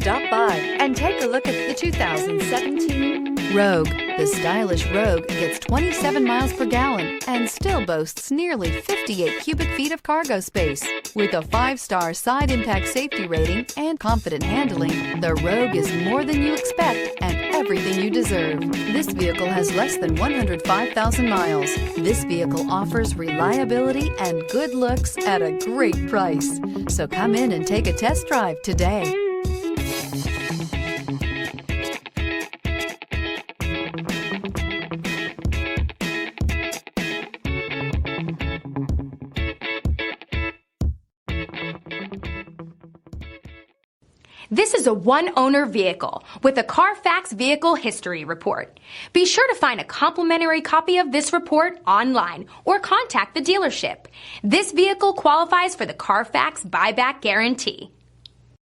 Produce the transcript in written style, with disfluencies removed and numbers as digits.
Stop by and take a look at the 2017 Rogue. The stylish Rogue gets 27 miles per gallon and still boasts nearly 58 cubic feet of cargo space. With a 5-star side impact safety rating and confident handling, the Rogue is more than you expect and everything you deserve. This vehicle has less than 105,000 miles. This vehicle offers reliability and good looks at a great price. So come in and take a test drive today. This is a one-owner vehicle with a Carfax Vehicle History Report. Be sure to find a complimentary copy of this report online or contact the dealership. This vehicle qualifies for the Carfax Buyback Guarantee.